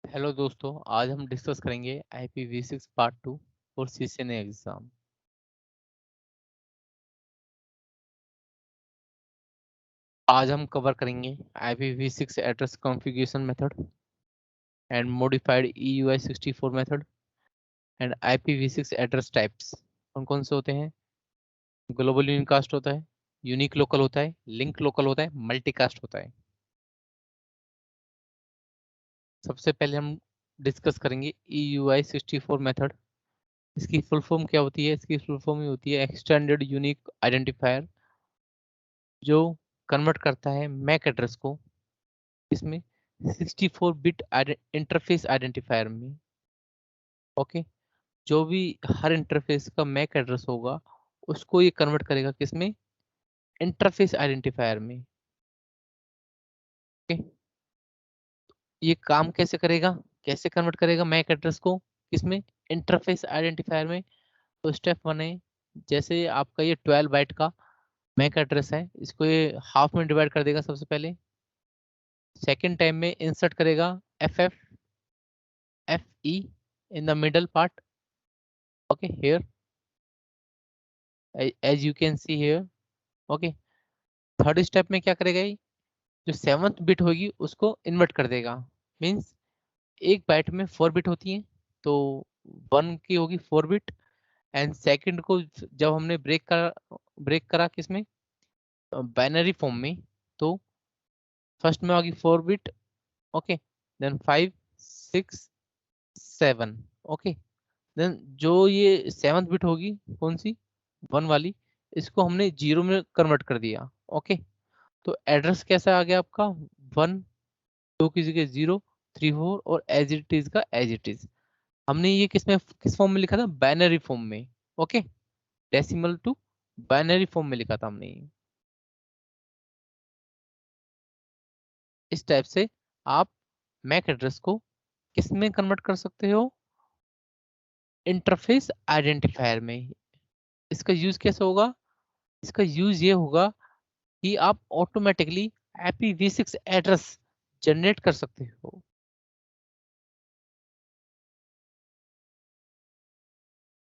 Hello दोस्तों, आज हम डिस्कस करेंगे IPv6 पार्ट 2 और CCNA एग्जाम। आज हम कवर करेंगे IPv6 address configuration method and modified EUI64 method and IPv6 address types. कौन कौन से होते हैं? ग्लोबल यूनिकास्ट होता है, यूनिक लोकल होता है, लिंक लोकल होता है, मल्टीकास्ट होता है। सबसे पहले हम डिस्कस करेंगे EUI64 मेथड। इसकी फुल फॉर्म क्या होती है? इसकी फुल फॉर्म ही होती है एक्सटेंडेड यूनिक आइडेंटिफायर, जो कन्वर्ट करता है मैक एड्रेस को इसमें 64 बिट इंटरफेस आइडेंटिफायर में। ओके, जो भी हर इंटरफेस का मैक एड्रेस होगा उसको ये कन्वर्ट करेगा किसमें? इंटरफेस आइडेंटिफायर में। ओके, ये काम कैसे करेगा? कैसे कन्वर्ट करेगा मैक एड्रेस को किसमें? इंटरफेस आइडेंटिफायर में। तो स्टेप वन है, जैसे आपका ये 12 बाइट का मैक एड्रेस है, इसको ये हाफ में डिवाइड कर देगा सबसे पहले। सेकेंड टाइम में इंसर्ट करेगा FE in the middle part. Okay, here as you can see here. Okay, third step में क्या करेगा ये? जो सेवंथ बिट होगी उसको इन्वर्ट कर देगा। मीन्स एक बाइट में 4 बिट होती है, तो वन की होगी 4 बिट। एंड सेकंड को जब हमने ब्रेक करा किसमें? बाइनरी फॉर्म में, तो फर्स्ट में होगी 4 bit. Okay, then 5 6 7। Okay, then जो ये सेवंथ बिट होगी कौन सी? वन वाली, इसको हमने जीरो में कन्वर्ट कर दिया। ओके, तो एड्रेस कैसा आ गया आपका? वन, टू की जगह जीरो, थ्री फोर, और एज इट इज का एज इट इज। हमने ये किस फॉर्म में लिखा था? बाइनरी फॉर्म में। Okay, decimal to binary form में लिखा था हमने ये। इस टाइप से आप मैक एड्रेस को किस में कन्वर्ट कर सकते हो? इंटरफेस आइडेंटिफायर में। इसका यूज कैसे होगा? इसका यूज ये होगा कि आप ऑटोमेटिकली IPv6 एड्रेस जनरेट कर सकते हो।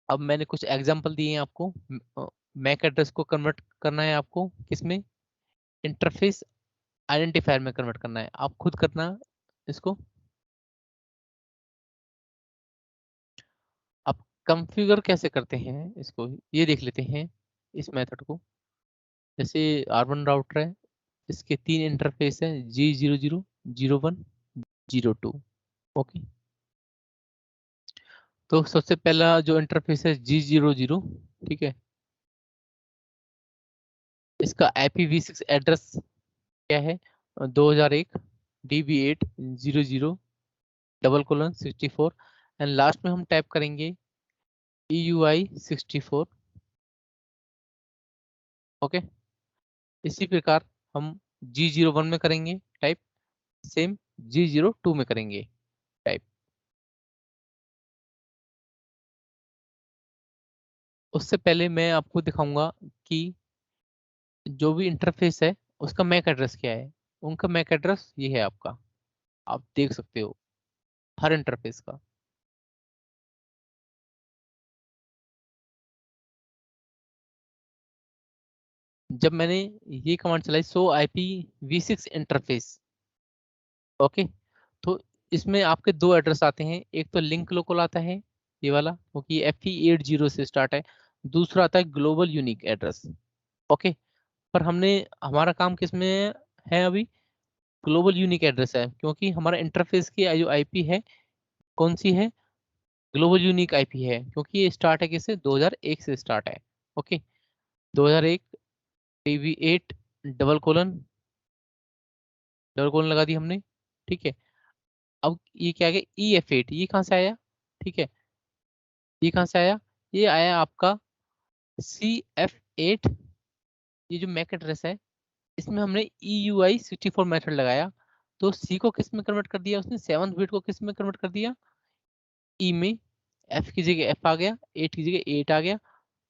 अब मैंने कुछ एग्जांपल दिए हैं आपको। मैक एड्रेस को कन्वर्ट करना है आपको किसमें? इंटरफेस आइडेंटिफायर में कन्वर्ट करना है, आप खुद करना इसको। आप कॉन्फ़िगर कैसे करते हैं इसको, ये देख लेते हैं इस मेथड को। जैसे R1 राउटर है, इसके तीन इंटरफेस है, G00, 01, 02। ओके, तो सबसे पहला जो इंटरफेस है G00, ठीक है, इसका IPv6 एड्रेस क्या है? 2001 DB8 00 :64। एंड लास्ट में हम टाइप करेंगे EUI64। ओके, इसी प्रकार हम G01 में करेंगे टाइप, सेम G02 में करेंगे टाइप। उससे पहले मैं आपको दिखाऊंगा कि जो भी इंटरफेस है उसका मैक एड्रेस क्या है। उनका मैक एड्रेस ये है आपका, आप देख सकते हो हर इंटरफेस का। जब मैंने ये कमांड चलाई सो IPv6 इंटरफेस, ओके, तो इसमें आपके दो एड्रेस आते हैं। एक तो लिंक लोकल आता है, ये वाला, क्योंकि FE80 से स्टार्ट है। दूसरा आता है ग्लोबल यूनिक एड्रेस। ओके, पर हमने हमारा काम किस में है अभी? ग्लोबल यूनिक एड्रेस है, क्योंकि हमारा इंटरफेस की जो IP है कौन सी है? ग्लोबल यूनिक IP है, क्योंकि ये स्टार्ट है किससे? 2001 से स्टार्ट है। ओके, 2001 DB8 डबल कोलन लगा दी हमने, ठीक है। अब ये क्या आ गया? EF8, ये कहाँ से आया? ठीक है, ये कहाँ से आया? ये आया आपका CF8। ये जो मैक एड्रेस है इसमें हमने EUI64 मेथड लगाया, तो C को किस में कन्वर्ट कर दिया उसने? सेवंथ बिट को किस में कन्वर्ट कर दिया? E में। F की जगह F आ गया, 8 की जगह 8 आ गया,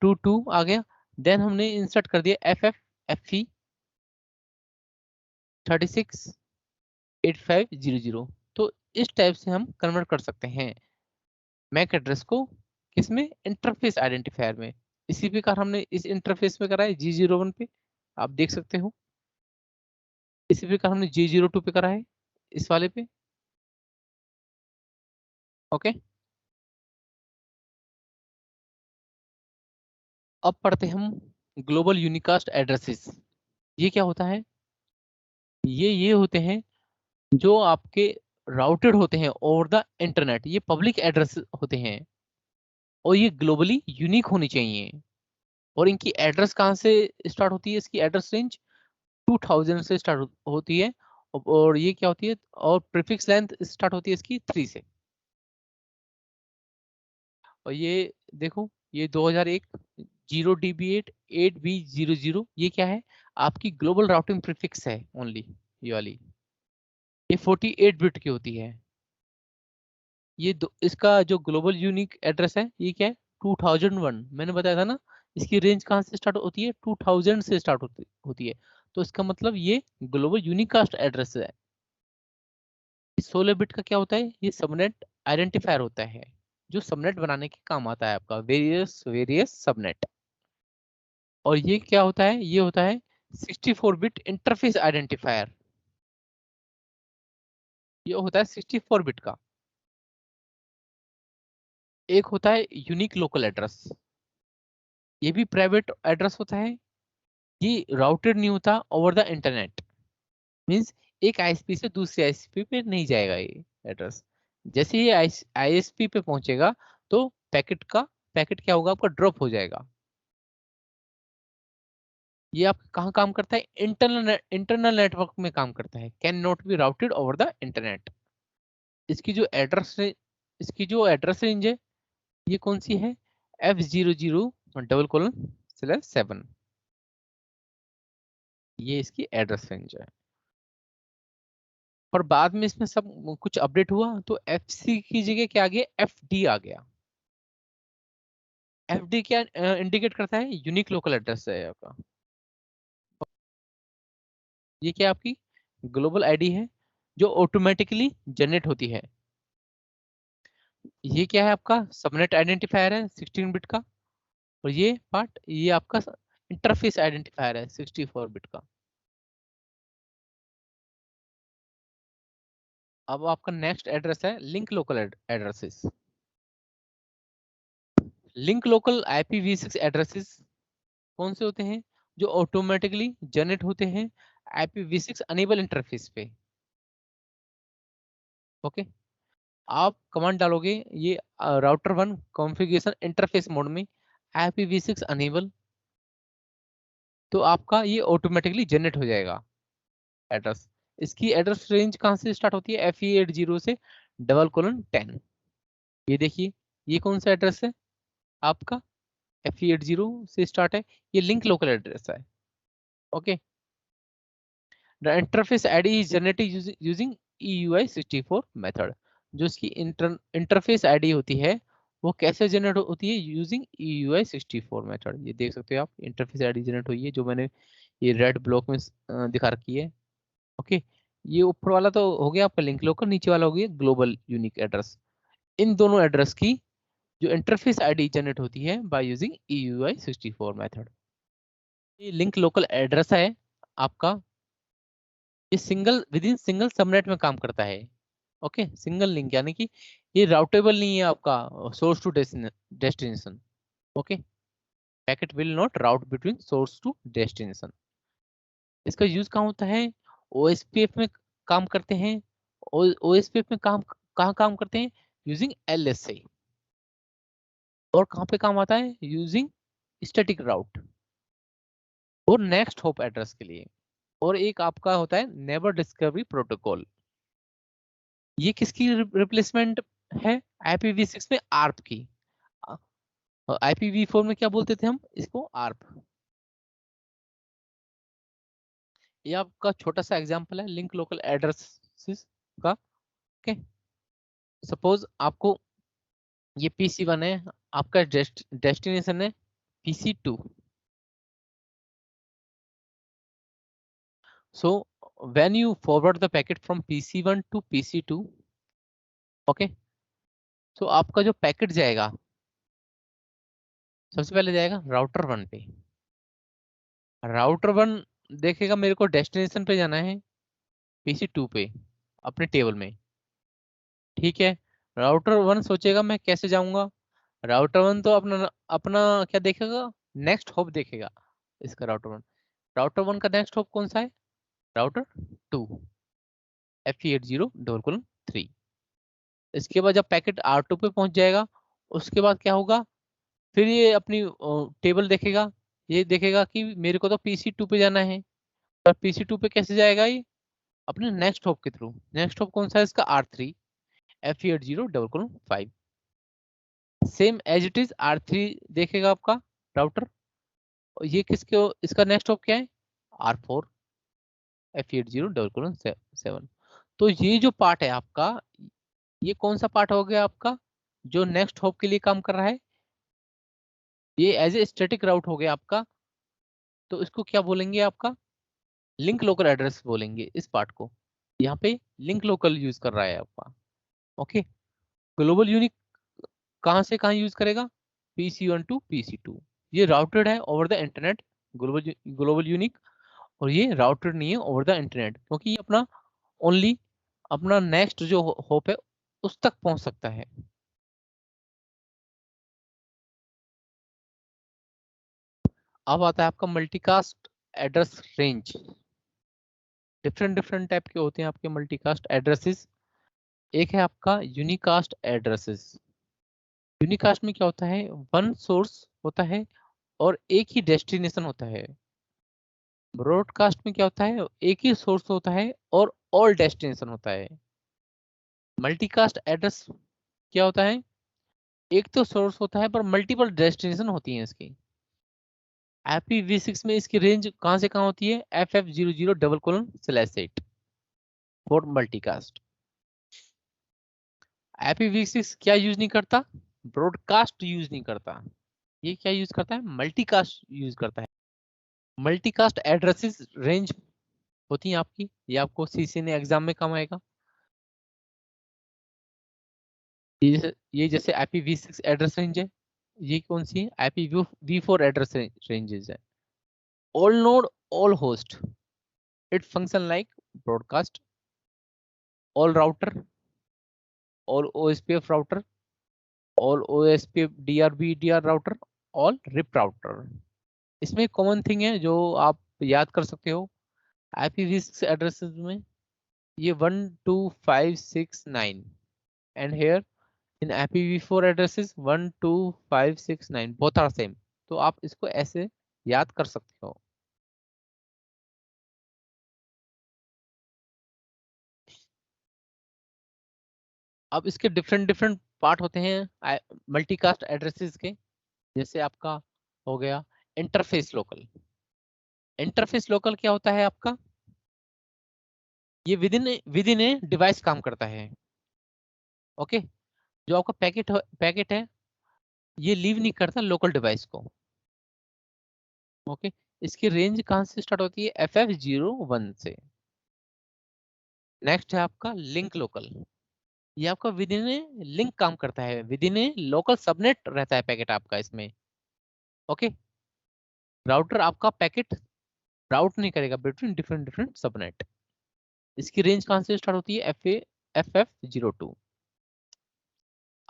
2 आ गया। देन हमने इंसर्ट कर दिया FE 36 8500। तो इस टाइप से हम कन्वर्ट कर सकते हैं मैक एड्रेस को, किसमें, इंटरफेस आइडेंटिफायर में। इसी प्रकार हमने इस इंटरफेस में करा है G01 पे, आप देख सकते हो। इसी प्रकार हमने G02 पे करा है, इस वाले पे। ओके, अब पढ़ते हम ग्लोबल यूनिकास्ट एड्रेसेस। ये क्या होता है? ये होते हैं जो आपके राउटेड होते हैं ओवर द इंटरनेट। ये पब्लिक एड्रेस होते हैं और ये ग्लोबली यूनिक होनी चाहिए। और इनकी एड्रेस कहाँ से स्टार्ट होती है? इसकी एड्रेस रेंज 2000 से स्टार्ट होती है। और ये क्या होती है? और प्रीफिक्स लेंथ स्टार्ट होती है इसकी 3 से। और ये देखो, ये 2001 0DB8 8B00, ये क्या है? आपकी ग्लोबल राउटिंग प्रीफिक्स है ओनली, ये वाली। ये 48 बिट की होती है। ये इसका जो ग्लोबल यूनिक एड्रेस है ये क्या है? 2001, मैंने बताया था ना। इसकी रेंज कहाँ से स्टार्ट होती है? 2000 से स्टार्ट होती है। तो इसका मतलब ये ग्लोबल यूनिकास्ट एड्रेस है। 16 बिट का क्या होता है? ये सबनेट आइडेंटिफायर होता है, जो सबनेट बनाने के काम आता है आपका, वेरियस वेरियस सबनेट। और ये क्या होता है? ये होता है 64 बिट इंटरफेस आइडेंटिफायर। ये होता है 64 बिट का। एक होता है यूनिक लोकल एड्रेस, ये भी प्राइवेट एड्रेस होता है। ये राउटेड नहीं होता ओवर द इंटरनेट। मींस एक आईएसपी से दूसरे आईएसपी पे नहीं जाएगा ये एड्रेस। जैसे ये आईएसपी पे पहुंचेगा तो पैकेट क्या होगा? आपका ड्रॉप हो जाएगा। ये आप कहाँ काम करता है? इंटरनल नेटवर्क में काम करता है। Can not be routed over the internet. इसकी जो एड्रेस इसकी जो एड्रेस रेंज है ये कौन सी है? F00:7। ये इसकी एड्रेस रेंज है। पर बाद में इसमें सब कुछ अपडेट हुआ तो FC की जगह क्या आ गया? FD आ गया। FD क्या इंडिकेट करता है? यूनिक लोकल एड्रेस है आपका। ये क्या आपकी ग्लोबल आईडी है जो ऑटोमेटिकली जनरेट होती है। ये क्या है? आपका सबनेट आइडेंटिफायर है 16 बिट का। और ये पार्ट ये आपका इंटरफेस आइडेंटिफायर है 64 बिट का। अब आपका नेक्स्ट एड्रेस है link local addresses. Link local IPv6 addresses कौन से होते हैं? जो ऑटोमेटिकली जनरेट होते हैं IPv6 अनेबल इंटरफेस पे। ओके, आप कमांड डालोगे ये राउटर 1 कॉन्फ़िगरेशन इंटरफेस मोड में IPv6 अनेबल, तो आपका ये ऑटोमेटिकली जनरेट हो जाएगा एड्रेस। इसकी एड्रेस रेंज कहाँ से स्टार्ट होती है? FE80 से :10। ये देखिए, ये कौन सा एड्रेस है आपका? FE80 से स्टार्ट है। ये लिंक लोकल एड्रेस है। Okay, the interface ID is generated using EUI64 method. जो इसकी इंटरफेस आईडी होती है वो कैसे जनरेट होती है? Using EUI64 method. ये देख सकते हो आप, इंटरफेस आईडी जनरेट हुई है जो मैंने ये रेड ब्लॉक में दिखा रखी है। ओके, ये ऊपर वाला तो हो गया आपका लिंक लोकल, नीचे वाला हो गया ग्लोबल यूनिक एड्रेस। इन दोनों एड्रेस की जो इंटरफेस आईडी जनरेट होती है बाय यूजिंग EUI64 मेथड। ये लिंक लोकल एड्रेस है आपका, ये single with in single subnet में काम करता है। ओके, सिंगल लिंक यानी कि ये राउटेबल नहीं है आपका source to destination. Okay, packet will not route between source to destination. इसका यूज कहाँ होता है? OSPF में काम करते हैं। OSPF में कहाँ काम करते हैं? Using LSA। और कहाँ पे काम आता है? यूजिंग स्टैटिक राउट और नेक्स्ट होप एड्रेस के लिए। और एक आपका होता है नेबर डिस्कवरी प्रोटोकॉल। ये किसकी रिप्लेसमेंट है? IPv6 में ARP की। IPv4 में क्या बोलते थे हम इसको? ARP। ये आपका छोटा सा एग्जांपल है लिंक लोकल एड्रेसेस का। ओके, सपोज आपको ये PC1 है, आपका डेस्टिनेशन है PC2। So when you forward the packet from PC1 to PC2, okay, तो आपका जो पैकेट जाएगा सबसे पहले जाएगा राउटर 1 पे। राउटर 1 देखेगा मेरे को डेस्टिनेशन पे जाना है PC 2 पे अपने टेबल में, ठीक है। राउटर 1 सोचेगा मैं कैसे जाऊंगा। राउटर 1 तो अपना अपना क्या देखेगा, नेक्स्ट हॉप देखेगा इसका। राउटर 1 का नेक्स्ट हॉप कौन सा है, राउटर 2 FE80:3। इसके बाद जब पैकेट R2 पे पहुंच जाएगा, उसके बाद क्या होगा, फिर ये अपनी टेबल देखेगा। ये देखेगा कि मेरे को तो PC 2 पे जाना है, और PC 2 पे कैसे जाएगा ये, अपने नेक्स्ट हॉप के थ्रू। नेक्स्ट हॉप कौन सा है इसका, R3 FE80:5। Same as it is R3 देखेगा आपका राउटर। और ये किसके, इसका नेक्स्ट हॉप क्या है, R4 FE80:7। तो ये जो पार्ट है आपका, ये कौन सा पार्ट हो गया आपका, जो नेक्स्ट हॉप के लिए काम कर रहा है। ये एज ए स्टैटिक राउट हो गया आपका। तो इसको क्या बोलेंगे आपका, लिंक लोकल एड्रेस बोलेंगे इस पार्ट को। यहाँ पे लिंक लोकल यूज कर रहा है आपका। ओके, ग्लोबल यूनिक कहाँ से कहाँ यूज करेगा, PC1 टू PC2। ये राउटेड है over the internet, global global unique. और ये राउटेड नहीं है ओवर द इंटरनेट, क्योंकि ये अपना ओनली अपना नेक्स्ट जो होप है उस तक पहुंच सकता है। अब आता है आपका multicast address range. Different different type के होते हैं आपके मल्टीकास्ट एड्रेसेस। एक है आपका यूनिकास्ट एड्रेसेस। यूनिकास्ट में क्या होता है, वन सोर्स होता है और एक ही डेस्टिनेशन होता है। ब्रॉडकास्ट में क्या होता है, एक ही सोर्स होता है और ऑल डेस्टिनेशन होता है। मल्टीकास्ट एड्रेस क्या होता है, एक तो सोर्स होता है पर मल्टीपल डेस्टिनेशन होती हैं इसकी। IPv6 में इसकी रेंज कहां से कहां होती है, FF00:/8 फॉर मल्टीकास्ट। IPv6 क्या यूज नहीं करता, ब्रॉडकास्ट यूज नहीं करता। ये क्या यूज करता है, मल्टीकास्ट यूज करता है। मल्टीकास्ट एड्रेसेस रेंज होती है आपकी, ये आपको CC ने एग्जाम में काम आएगा। ये जैसे IPv6 एड्रेस रेंज है, ये कौन सी है, IPv4 एड्रेस रेंजेस है। All node all host, it function like broadcast. All router, all OSPF router, all OSPF DRB/DR router, all RIP router. इसमें कॉमन थिंग है जो आप याद कर सकते हो IPv6 एड्रेसेस में, ये 12569, and here in IPv4 addresses 12569 both are same। तो आप इसको ऐसे याद कर सकते हो। अब इसके डिफरेंट डिफरेंट पार्ट होते हैं मल्टीकास्ट एड्रेसेस के। जैसे आपका हो गया इंटरफेस लोकल। इंटरफेस लोकल क्या होता है आपका, ये विदिन ए डिवाइस काम करता है। ओके, जो आपका पैकेट है ये लीव नहीं करता लोकल डिवाइस को। ओके, इसकी रेंज कहां से स्टार्ट होती है, FF01 से। नेक्स्ट है आपका लिंक लोकल। ये आपका विद इन ए लिंक काम करता है, with in A local subnet रहता है पैकेट आपका इसमें। ओके, राउटर आपका पैकेट राउट नहीं करेगा बिटवीन डिफरेंट डिफरेंट सबनेट। इसकी रेंज कहां से स्टार्ट होती है, FF02।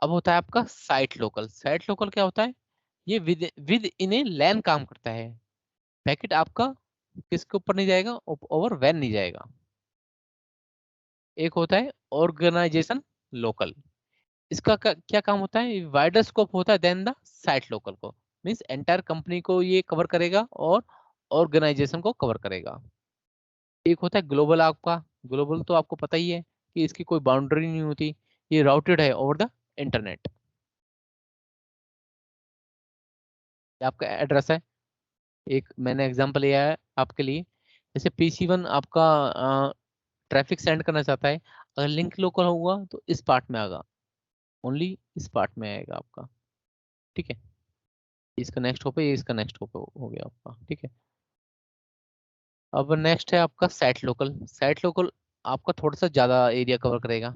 अब होता है आपका साइट लोकल। साइट लोकल क्या होता है, ये विद इन ए लैन काम करता है। पैकेट आपका किसके ऊपर नहीं जाएगा, ओवर वैन नहीं जाएगा। एक होता है ऑर्गेनाइजेशन लोकल। इसका क्या काम होता है, वाइडर स्कोप होता है देन द साइट लोकल को। मींस एंटायर कंपनी को ये कवर करेगा और ऑर्गेनाइजेशन को कवर करेगा। एक होता है ग्लोबल आपका। ग्लोबल तो आपको पता ही है कि इसकी कोई बाउंड्री नहीं होती, ये राउटेड है ओवर द इंटरनेट। आपका एड्रेस है, एक मैंने एग्जांपल लिया है आपके लिए। जैसे PC1 आपका ट्रैफिक सेंड करना चाहता है, अगर लिंक लोकल होगा तो इस पार्ट में आएगा, ओनली इस पार्ट में आएगा आपका। ठीक है, इसका नेक्स्ट होप है, ये इसका नेक्स्ट होप हो गया आपका। ठीक है, अब नेक्स्ट है आपका साइट लोकल। साइट लोकल आपका थोड़ा सा ज्यादा एरिया कवर करेगा।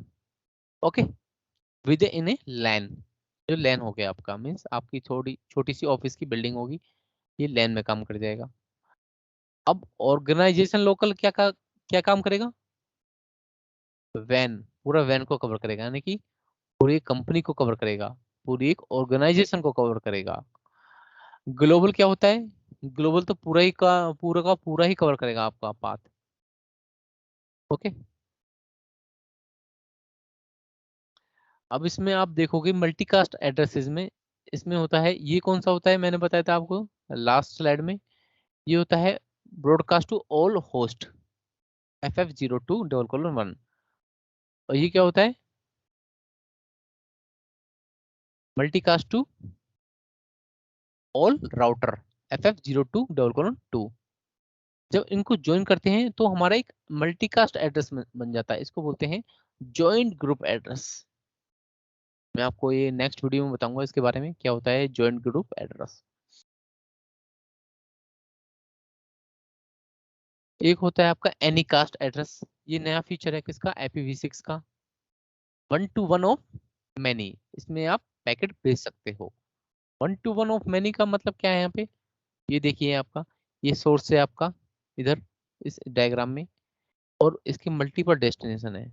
ओके, विद इन ए लैन। जो लैन हो गया आपका, मीन्स आपकी छोटी छोटी सी ऑफिस की बिल्डिंग होगी, ये लैन में काम कर जाएगा। अब ऑर्गेनाइजेशन लोकल क्या काम करेगा? वैन, पूरा वैन को कवर करेगा, यानी कि पूरी कंपनी को कवर करेगा, पूरी एक ऑर्गेनाइजेशन को कवर करेगा। ग्लोबल क्या होता है? ग्लोबल तो पूरा ही कवर करेगा आपका पाथ। ओके। अब इसमें आप देखोगे मल्टीकास्ट एड्रेसेस में, इसमें होता है, ये कौन सा होता है, मैंने बताया था आपको लास्ट स्लाइड में, ये होता है broadcast to all host, FF02:1। और ये क्या होता है? Multicast to all router, FF02:2। जब इनको ज्वाइन करते हैं तो हमारा एक मल्टीकास्ट एड्रेस बन जाता है, इसको बोलते हैं जॉइंट ग्रुप एड्रेस। मैं आपको ये नेक्स्ट वीडियो में बताऊंगा इसके बारे में, क्या होता है जॉइंट ग्रुप एड्रेस। एक होता है आपका एनीकास्ट एड्रेस, ये नया फीचर है किसका? IPv6 का। 1 to 1 ऑफ मैनी, इसमें आप पैकेट भेज सकते हो। 1 to 1 ऑफ मैनी का मतलब क्या है यहाँ पे? ये देखिए आपका, ये सोर्स है आपका इधर इस डायग्राम में, और इसके मल्टीपल डेस्टिनेशन है।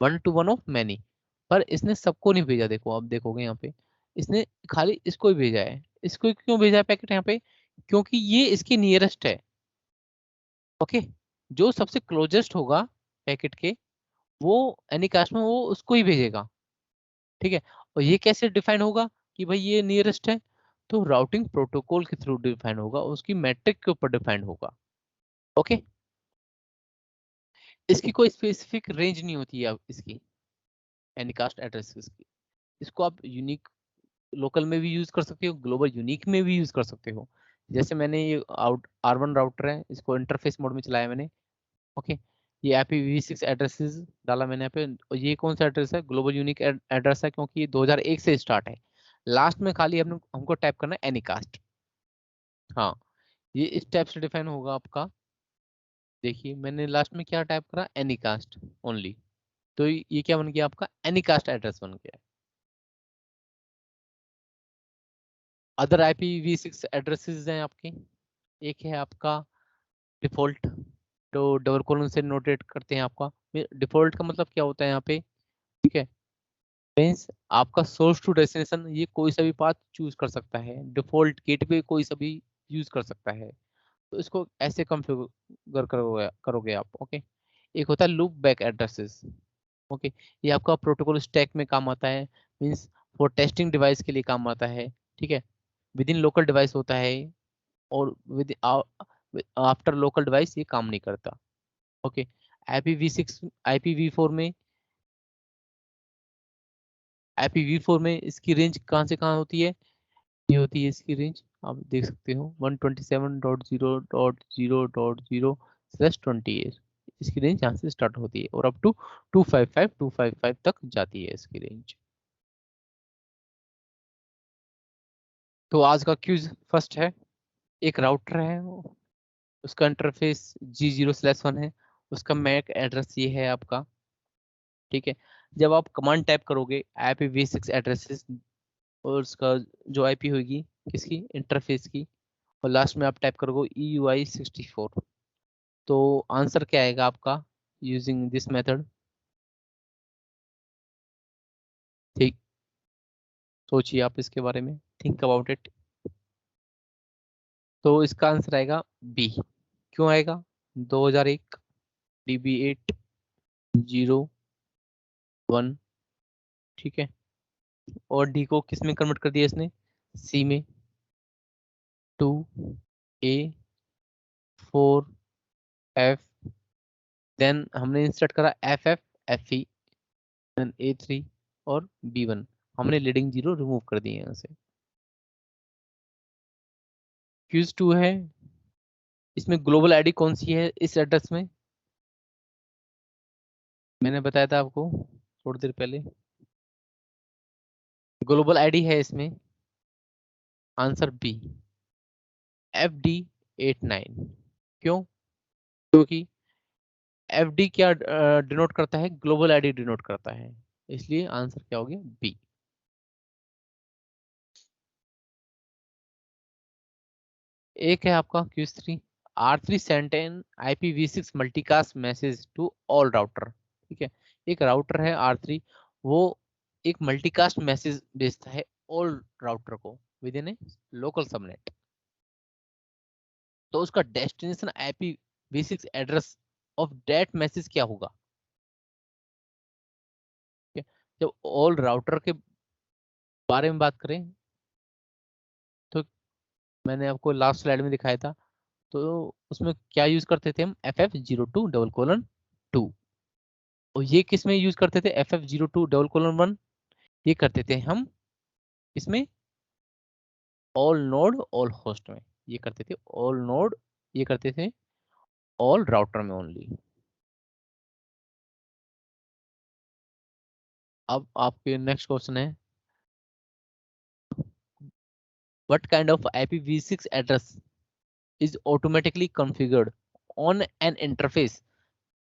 1 to 1 ऑफ मैनी, पर इसने सबको नहीं भेजा। देखो आप देखोगे यहाँ पे, इसने खाली इसको ही भेजा है। इसको क्यों भेजा है पैकेट यहाँ पे? क्योंकि ये इसके नियरेस्ट है। ओके, जो सबसे क्लोजेस्ट होगा पैकेट के, वो एनीकास्ट में वो उसको ही भेजेगा। ठीक है। और ये कैसे डिफाइन होगा कि भाई ये नियरेस्ट है? तो राउटिंग प्रोटोकॉल के थ्रू डिफाइन होगा, उसकी मैट्रिक के ऊपर डिफाइन होगा। ओके। इसकी कोई स्पेसिफिक रेंज नहीं होती है अब इसकी एनीकास्ट एड्रेसेस की। इसको आप यूनिक लोकल में भी यूज कर सकते हो, ग्लोबल यूनिक में भी यूज कर सकते हो। जैसे मैंने ये R1 राउटर है, इसको इंटरफेस मोड में चलाया मैंने। ओके। ये IPv6 एड्रेसेस डाला मैंने यहाँ पे, और ये कौन सा एड्रेस है? ग्लोबल यूनिक एड्रेस है, क्योंकि ये 2001 से स्टार्ट है। लास्ट में खाली हमको टाइप करना है एनीकास्ट। हाँ, ये इस टाइप से डिफाइन होगा आपका। देखिए मैंने लास्ट में क्या टाइप करा, एनीकास्ट ओनली। तो ये क्या बन गया आपका? एनीकास्ट एड्रेस बन गया। अदर IPv6 एड्रेसेस हैं आपके, एक है आपका डिफॉल्ट, तो डबल कोलन से नोटेट करते हैं आपका। डिफॉल्ट का मतलब क्या होता है यहाँ पे? ठीक है, मीन्स आपका सोर्स टू डेस्टिनेशन ये कोई सा भी पाथ चूज कर सकता है, डिफॉल्ट गेटवे कोई सा भी यूज कर सकता है। तो इसको ऐसे कॉन्फ़िगर करोगे आप। ओके। एक होता है लूप बैक एड्रेसेस। ओके, ये आपका प्रोटोकॉल स्टैक में काम आता है, मीन्स फॉर टेस्टिंग डिवाइस के लिए काम आता है। ठीक है, विद इन लोकल डिवाइस होता है, और विद आफ्टर लोकल डिवाइस ये काम नहीं करता। ओके। IPv6 IPv4 में IPv4 में इसकी रेंज कहाँ से कहाँ होती है? ये होती है इसकी रेंज, आप देख सकते हो 127.0.0.0/28। इसकी रेंज यहाँ से स्टार्ट होती है, और अप टू 255 तक जाती है इसकी रेंज। तो आज का क्यूज फर्स्ट है, एक राउटर है, उसका इंटरफेस G0/1 है, उसका मैक एड्रेस ये है आपका। ठीक है, जब आप कमांड टाइप करोगे IPv6 एड्रेसेस, और उसका जो IP होगी किसकी, इंटरफेस की, और लास्ट में आप टाइप करोगे EUI64, तो आंसर क्या आएगा आपका यूजिंग दिस मेथड? ठीक, सोचिए आप इसके बारे में, थिंक अबाउट इट। तो इसका आंसर आएगा बी। क्यों आएगा? 2001 DB801। ठीक है, और डी को किस में कन्वर्ट कर दिया इसने? सी में। 2A4F, देन हमने इंसर्ट करा FF FE, देन A3 और B1। हमने लीडिंग जीरो रिमूव कर दिए यहाँ से। क्यूज 2 है, इसमें ग्लोबल आईडी कौन सी है इस एड्रेस में? मैंने बताया था आपको थोड़ी देर पहले, ग्लोबल आईडी है इसमें। Answer B, FD89। क्यों? क्योंकि FD क्या डिनोट करता है? ग्लोबल आईडी डिनोट करता है। इसलिए आंसर क्या हो गया, बी। एक है आपका क्यूज 3, R3 send an IPv6 multicast message to all router. ठीक है, एक राउटर है R3, वो एक मल्टीकास्ट मैसेज भेजता है ऑल राउटर को with in A local subnet. तो उसका destination IPv6 address of that message क्या होगा? ठीक है, जब ऑल राउटर के बारे में बात करें तो मैंने आपको लास्ट स्लाइड में दिखाया था, तो उसमें क्या यूज करते थे हम, FF02:2। और ये किस में यूज करते थे, FF02:1? ये करते थे हम इसमें ऑल नोड ऑल होस्ट में, ये करते थे ऑल नोड, ये करते थे ऑल राउटर में ओनली। अब आपके नेक्स्ट क्वेश्चन है, what kind of IPv6 address is automatically configured on an interface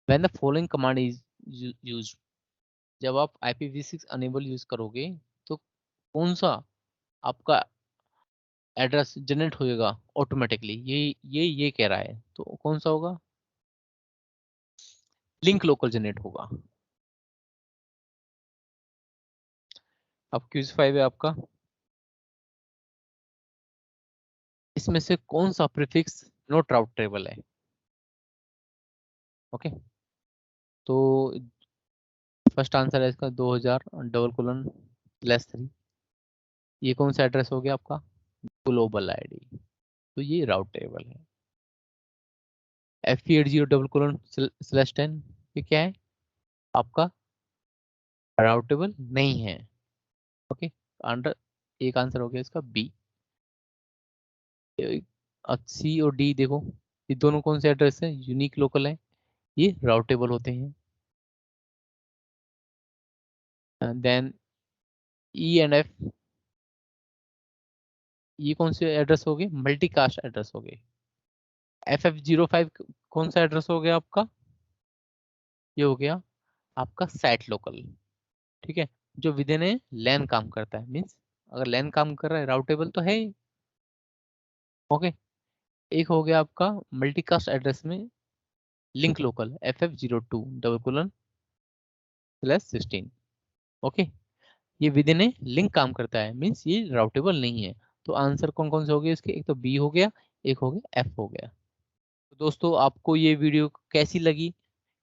when the following command is used? जब आप IPv6 अनेबल यूज करोगे तो कौन सा आपका एड्रेस जनरेट होएगा ऑटोमेटिकली, ये कह रहा है, तो कौन सा होगा, लिंक लोकल जनरेट होगा। अब क्यूज 5 है आपका, इसमें से कौन सा प्रीफिक्स नॉट राउटेबल है? ओके, तो फर्स्ट आंसर है इसका 2000:3। ये कौन सा एड्रेस हो गया आपका, ग्लोबल आईडी, तो ये राउटेबल है। FE80:10, ये क्या है आपका, राउटेबल नहीं है। ओके, अंडर, एक आंसर हो गया इसका बी। अब सी और डी देखो, ये दोनों कौन से एड्रेस है, यूनिक लोकल है, ये राउटेबल होते हैं। देन ई एंड एफ, ये कौन से एड्रेस हो गए, मल्टीकास्ट एड्रेस हो गए। FF05 कौन सा एड्रेस हो गया आपका, ये हो गया आपका साइट लोकल। ठीक है, जो विद इन ए लैन काम करता है, मीन्स अगर लैन काम कर रहा है राउटेबल तो है ही। ओके, एक हो गया आपका मल्टीकास्ट एड्रेस में लिंक लोकल, FF02:16। ओके, ये विद इन ए लिंक काम करता है, मीन्स ये राउटेबल नहीं है। तो आंसर कौन कौन से हो गए इसके, एक तो बी हो गया, एक हो गया एफ हो गया। तो दोस्तों आपको ये वीडियो कैसी लगी?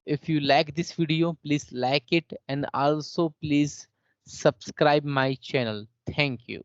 If you like this video, please like it and also please subscribe my channel. Thank you.